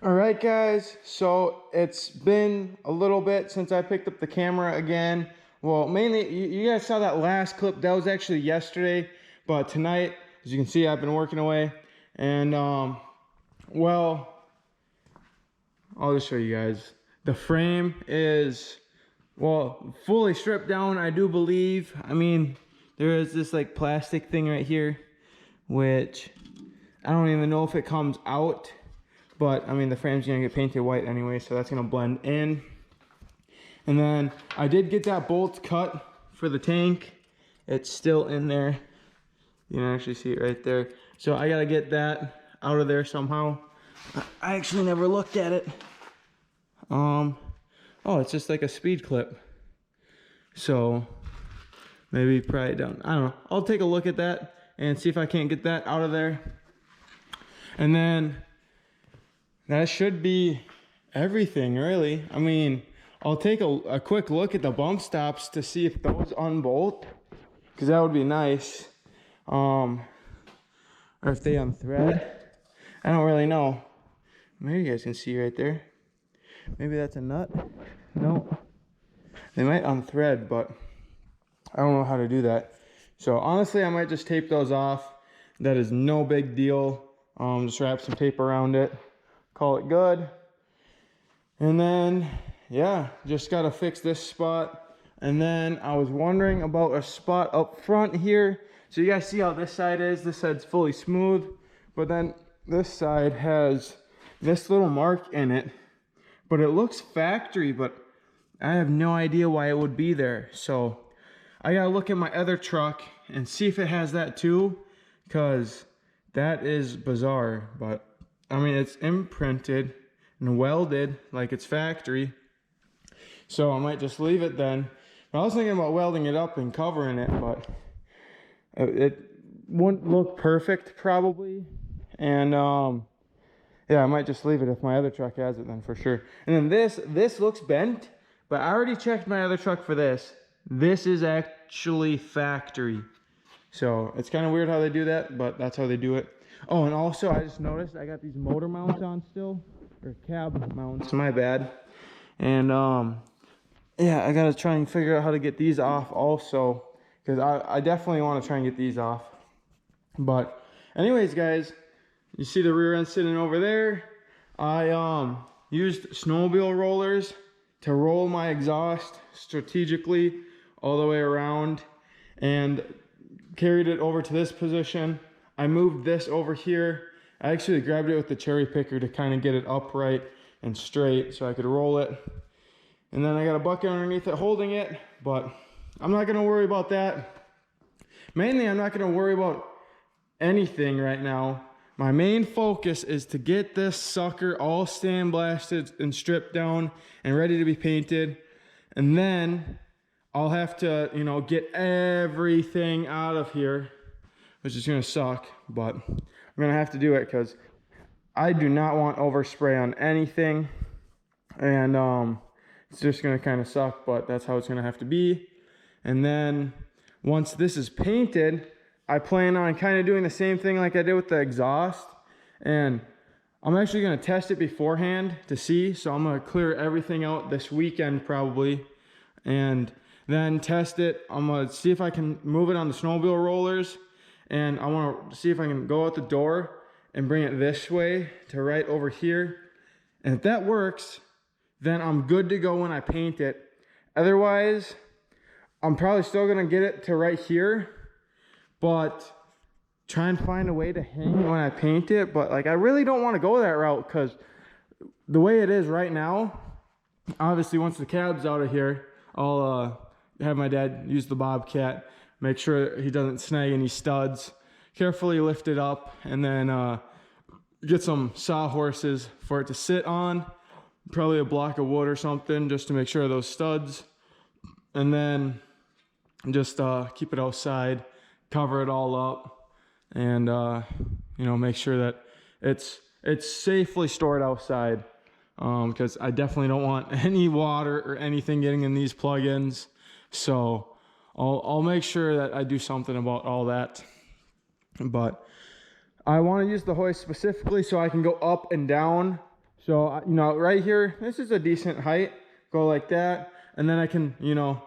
All right, guys, so it's been a little bit since I picked up the camera again. Well, mainly, you guys saw that last clip. That was actually yesterday, but tonight, as you can see, I've been working away. And, well, I'll just show you guys. The frame is, well, fully stripped down, I do believe. I mean, there is this, like, plastic thing right here, which I don't even know if it comes out. But, I mean, the frame's gonna get painted white anyway, so that's gonna blend in. And then I did get that bolt cut for the tank. It's still in there. You can actually see it right there. So I gotta get that out of there somehow. I actually never looked at it. Oh, it's just like a speed clip. So maybe pry it down. I don't know. I'll take a look at that and see if I can't get that out of there. And then that should be everything, really. I mean, I'll take a quick look at the bump stops to see if those unbolt, because that would be nice. Or if they unthread. I don't really know. Maybe you guys can see right there. Maybe that's a nut. No. They might unthread, but I don't know how to do that. So honestly, I might just tape those off. That is no big deal. Just wrap some tape around it. Call it good. And then, yeah, just gotta fix this spot. And then I was wondering about a spot up front here. So you guys see how this side is? This side's fully smooth, but then this side has this little mark in it, but it looks factory, but I have no idea why it would be there. So I gotta look at my other truck and see if it has that too, because that is bizarre. But I mean, it's imprinted and welded like it's factory. So I might just leave it then. But I was thinking about welding it up and covering it, but it wouldn't look perfect probably. And yeah, I might just leave it if my other truck has it then for sure. And then this looks bent, but I already checked my other truck for this. This is actually factory. So it's kind of weird how they do that, but that's how they do it. Oh, and also I just noticed I got these motor mounts on still, or cab mounts, my bad. And yeah, I gotta try and figure out how to get these off also, because I definitely want to try and get these off. But anyways, guys, you see the rear end sitting over there. I used snowmobile rollers to roll my exhaust strategically all the way around and carried it over to this position. I moved this over here. I actually grabbed it with the cherry picker to kind of get it upright and straight so I could roll it. And then I got a bucket underneath it holding it, but I'm not gonna worry about that. Mainly, I'm not gonna worry about anything right now. My main focus is to get this sucker all sandblasted and stripped down and ready to be painted. And then I'll have to, you know, get everything out of here, which is gonna suck, but I'm gonna have to do it because I do not want overspray on anything. And it's just gonna kind of suck, but that's how it's gonna have to be. And then once this is painted, I plan on kind of doing the same thing like I did with the exhaust. And I'm actually gonna test it beforehand to see. So I'm gonna clear everything out this weekend probably, and then test it. I'm gonna see if I can move it on the snowmobile rollers. And I want to see if I can go out the door and bring it this way to right over here. And if that works, then I'm good to go when I paint it. Otherwise, I'm probably still going to get it to right here, but try and find a way to hang when I paint it. But like, I really don't want to go that route because the way it is right now, obviously once the cab's out of here, I'll have my dad use the Bobcat. Make sure he doesn't snag any studs. Carefully lift it up and then get some sawhorses for it to sit on. Probably a block of wood or something just to make sure of those studs. And then just keep it outside, cover it all up, and you know, make sure that it's safely stored outside. Because I definitely don't want any water or anything getting in these plugins. So I'll make sure that I do something about all that. But I want to use the hoist specifically so I can go up and down So, you know, right here, this is a decent height. Go like that. And then I can, you know,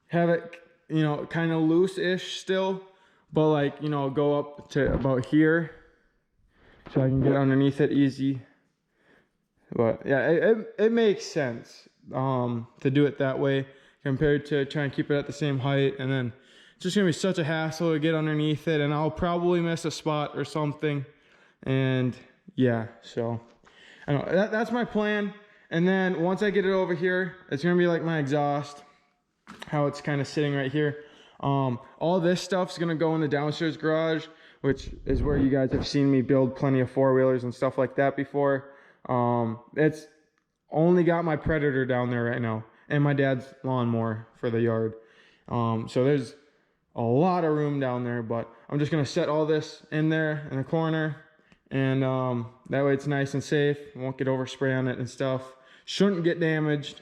have it, you know, kind of loose-ish still. But like, you know, go up to about here. So I can get underneath it easy. But yeah, it makes sense to do it that way compared to trying to keep it at the same height. And then it's just going to be such a hassle to get underneath it. And I'll probably miss a spot or something. And yeah, so I don't know, that's my plan. And then once I get it over here, it's going to be like my exhaust, how it's kind of sitting right here. All this stuff's going to go in the downstairs garage, which is where you guys have seen me build plenty of four-wheelers and stuff like that before. It's only got my Predator down there right now and my dad's lawnmower for the yard. So there's a lot of room down there, but I'm just going to set all this in there in the corner. And that way it's nice and safe. Won't get overspray on it and stuff. Shouldn't get damaged.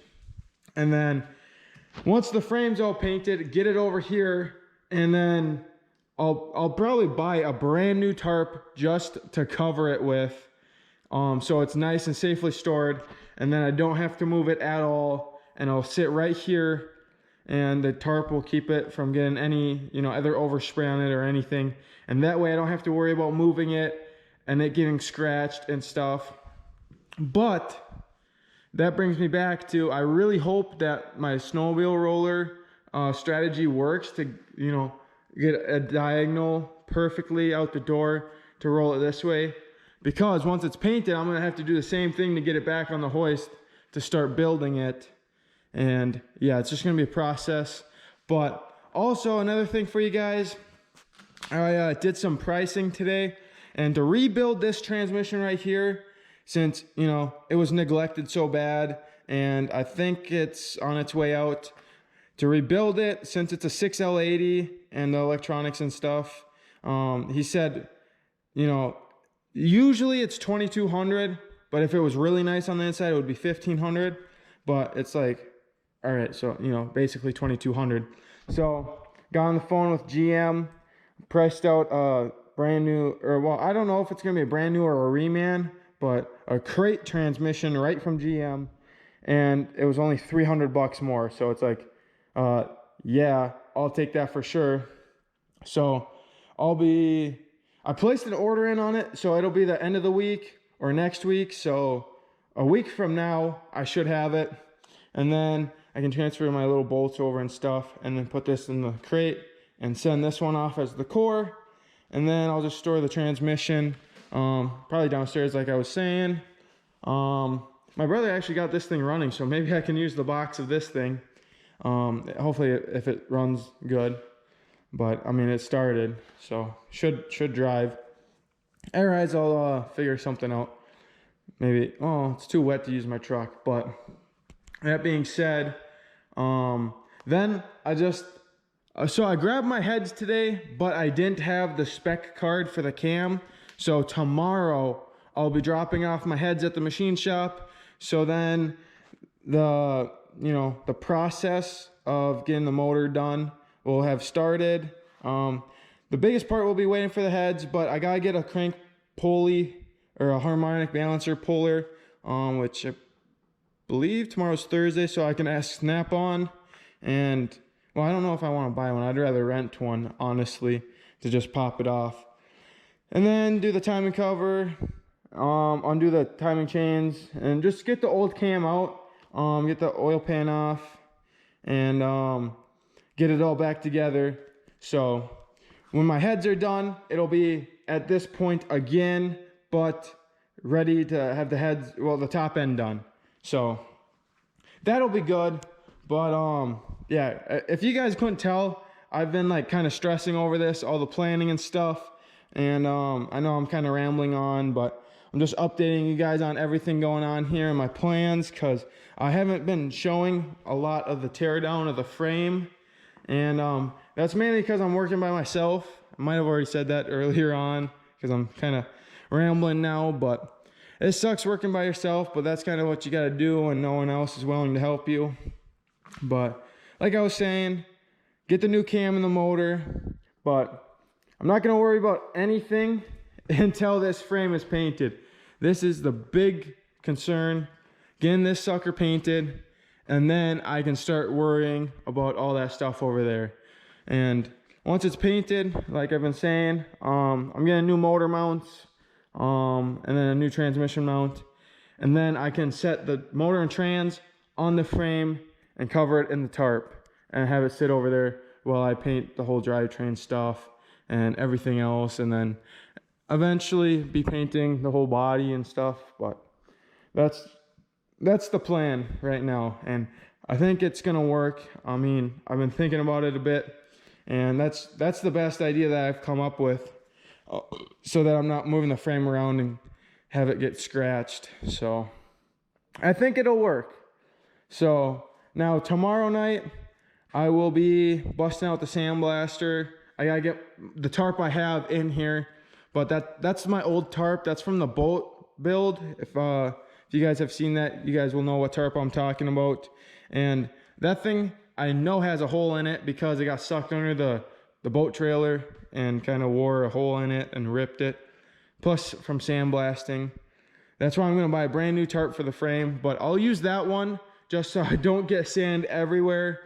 And then once the frame's all painted, get it over here, and then I'll probably buy a brand new tarp just to cover it with, so it's nice and safely stored, and then I don't have to move it at all, and I'll sit right here, and the tarp will keep it from getting any, you know, other overspray on it or anything, and that way I don't have to worry about moving it and it getting scratched and stuff. But that brings me back to, I really hope that my snowmobile roller strategy works to, you know, get a diagonal perfectly out the door to roll it this way. Because once it's painted, I'm going to have to do the same thing to get it back on the hoist to start building it. And yeah, it's just going to be a process. But also another thing for you guys, I did some pricing today. And to rebuild this transmission right here, since, you know, it was neglected so bad, and I think it's on its way out, to rebuild it, since it's a 6L80 and the electronics and stuff, he said, you know, usually it's $2,200, but if it was really nice on the inside, it would be $1,500. But it's like, all right, so, you know, basically $2,200. So got on the phone with GM, priced out a brand new, or well, I don't know if it's gonna be a brand new or a reman, but a crate transmission right from GM, and it was only $300 more. So it's like, yeah, I'll take that for sure. So I placed an order in on it, so it'll be the end of the week or next week. So a week from now, I should have it. And then I can transfer my little bolts over and stuff, and then put this in the crate and send this one off as the core. And then I'll just store the transmission, probably downstairs like I was saying. My brother actually got this thing running, so maybe I can use the box of this thing. Hopefully if it runs good. But I mean, it started, so should drive. Otherwise, I'll figure something out. Maybe, oh, it's too wet to use my truck. But that being said, then so I grabbed my heads today, but I didn't have the spec card for the cam. So tomorrow I'll be dropping off my heads at the machine shop. So then the process of getting the motor done will have started. The biggest part will be waiting for the heads, but I gotta get a crank pulley or a harmonic balancer puller, which I believe tomorrow's Thursday, so I can ask Snap-on. And well, I don't know if I want to buy one. I'd rather rent one, honestly, to just pop it off. And then do the timing cover, undo the timing chains, and just get the old cam out, get the oil pan off, and get it all back together. So when my heads are done, it'll be at this point again, but ready to have the heads, well, the top end done. So that'll be good. But yeah, if you guys couldn't tell, I've been like kind of stressing over this, all the planning and stuff. And I know I'm kind of rambling on, but I'm just updating you guys on everything going on here and my plans, because I haven't been showing a lot of the teardown of the frame. And that's mainly because I'm working by myself. I might have already said that earlier on, because I'm kind of rambling now, but it sucks working by yourself, but that's kind of what you got to do when no one else is willing to help you. But like I was saying, get the new cam in the motor, but I'm not going to worry about anything until this frame is painted. This is the big concern getting this sucker painted, and then I can start worrying about all that stuff over there. And once it's painted, like I've been saying, I'm getting new motor mounts, and then a new transmission mount, and then I can set the motor and trans on the frame and cover it in the tarp and have it sit over there while I paint the whole drivetrain stuff and everything else, and then eventually be painting the whole body and stuff. But that's the plan right now, and I think it's gonna work. I mean, I've been thinking about it a bit, and that's the best idea that I've come up with, so that I'm not moving the frame around and have it get scratched. So I think it'll work. So now tomorrow night I will be busting out the sandblaster. I gotta get the tarp I have in here, but that's my old tarp. That's from the boat build. If you guys have seen that, you guys will know what tarp I'm talking about. And that thing I know has a hole in it because it got sucked under the boat trailer and kind of wore a hole in it and ripped it. Plus from sandblasting. That's why I'm gonna buy a brand new tarp for the frame, but I'll use that one just so I don't get sand everywhere.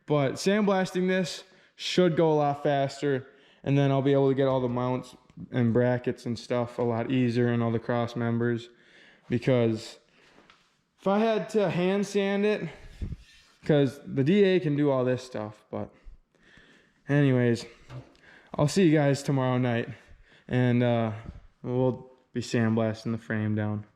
But sandblasting this should go a lot faster, and then I'll be able to get all the mounts and brackets and stuff a lot easier, and all the cross members. Because if I had to hand sand it, because the DA can do all this stuff. But anyways, I'll see you guys tomorrow night, and we'll be sandblasting the frame down.